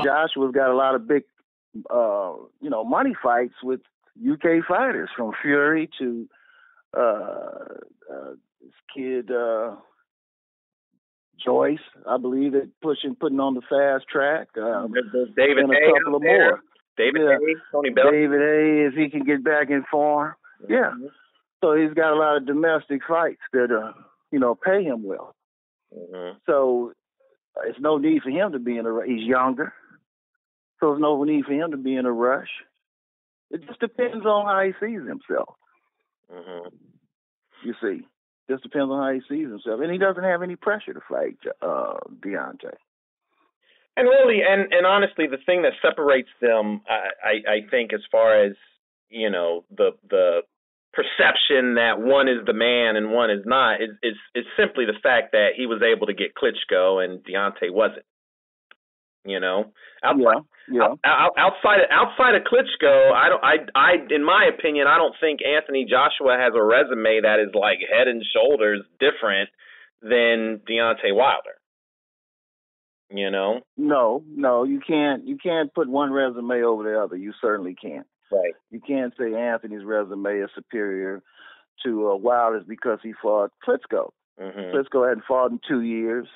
Joshua's got a lot of big, money fights with UK fighters, from Fury to this kid Joyce, I believe, that putting on the fast track. David and a Haye couple of more. David Haye, Tony Bell. David Haye, if he can get back in form. Mm-hmm. Yeah. So he's got a lot of domestic fights that, pay him well. Mm-hmm. So it's no need for him to be in a rush. He's younger. So there's no need for him to be in a rush. It just depends on how he sees himself. Mm-hmm. You see. Just depends on how he sees himself. And he doesn't have any pressure to fight Deontay. And really, and honestly, the thing that separates them, I think, as far as, the perception that one is the man and one is not, is simply the fact that he was able to get Klitschko and Deontay wasn't. Outside of Klitschko, I in my opinion, I don't think Anthony Joshua has a resume that is like head and shoulders different than Deontay Wilder. No, you can't put one resume over the other. You certainly can't. Right. You can't say Anthony's resume is superior to Wilder's because he fought Klitschko. Mm-hmm. Klitschko hadn't fought in 2 years.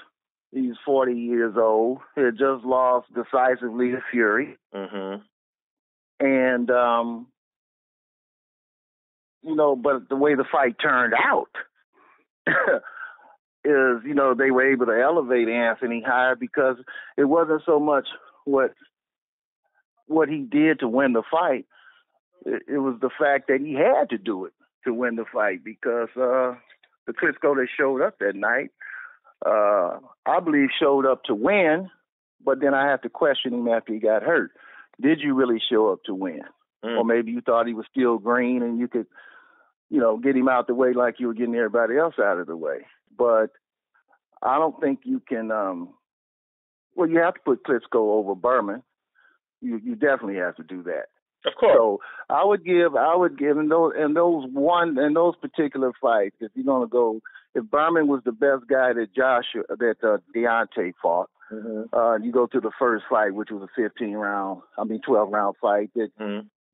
He's 40 years old. He had just lost decisively to Fury. Mm-hmm. And, but the way the fight turned out is, they were able to elevate Anthony higher because it wasn't so much what he did to win the fight. It was the fact that he had to do it to win the fight because the Klitschko that showed up that night, I believe showed up to win, but then I have to question him after he got hurt. Did you really show up to win? Or maybe you thought he was still green and you could, get him out the way like you were getting everybody else out of the way. But I don't think you can, you have to put Klitschko over Berman. You definitely have to do that. Of course. So I would give in those particular fights, if you're gonna go, if Berman was the best guy that Deontay fought, mm-hmm. You go to the first fight, which was a 12-round fight that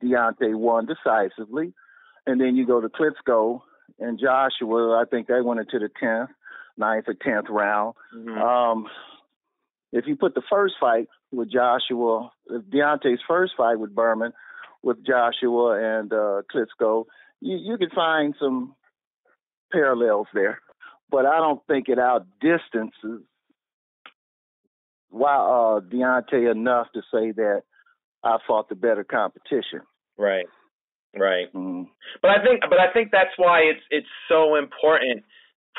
Deontay won decisively, and then you go to Klitschko and Joshua. I think they went into the 9th or 10th round. Mm-hmm. If you put the first fight with Joshua, Deontay's first fight with Berman, with Joshua and Klitschko, you can find some parallels there. But I don't think it outdistances Deontay enough to say that I fought the better competition. Right. Mm-hmm. But I think that's why it's so important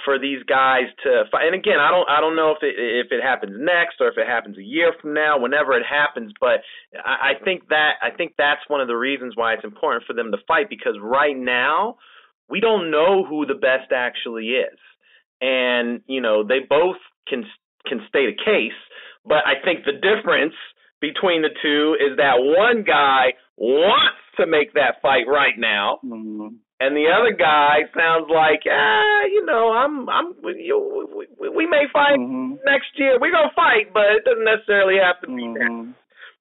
for these guys to fight. And again, I don't know if it happens next or if it happens a year from now, whenever it happens. But I think that's one of the reasons why it's important for them to fight, because right now we don't know who the best actually is, and they both can state a case. But I think the difference between the two is that one guy wants to make that fight right now. Mm-hmm. And the other guy sounds like, we may fight next year. We're gonna fight, but it doesn't necessarily have to be that.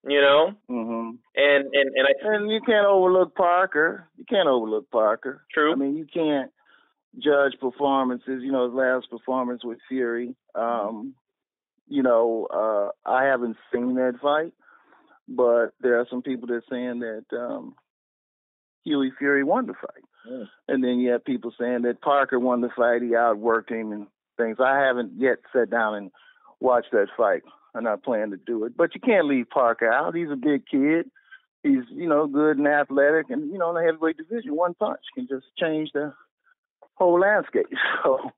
Mm-hmm. And you can't overlook Parker. True. I mean, you can't judge performances. His last performance with Fury. I haven't seen that fight, but there are some people that are saying that Hughie Fury won the fight. Mm. And then you have people saying that Parker won the fight, he outworked him and things. I haven't yet sat down and watched that fight. I'm not planning to do it. But you can't leave Parker out. He's a big kid. He's, good and athletic. And, in the heavyweight division, one punch can just change the whole landscape. So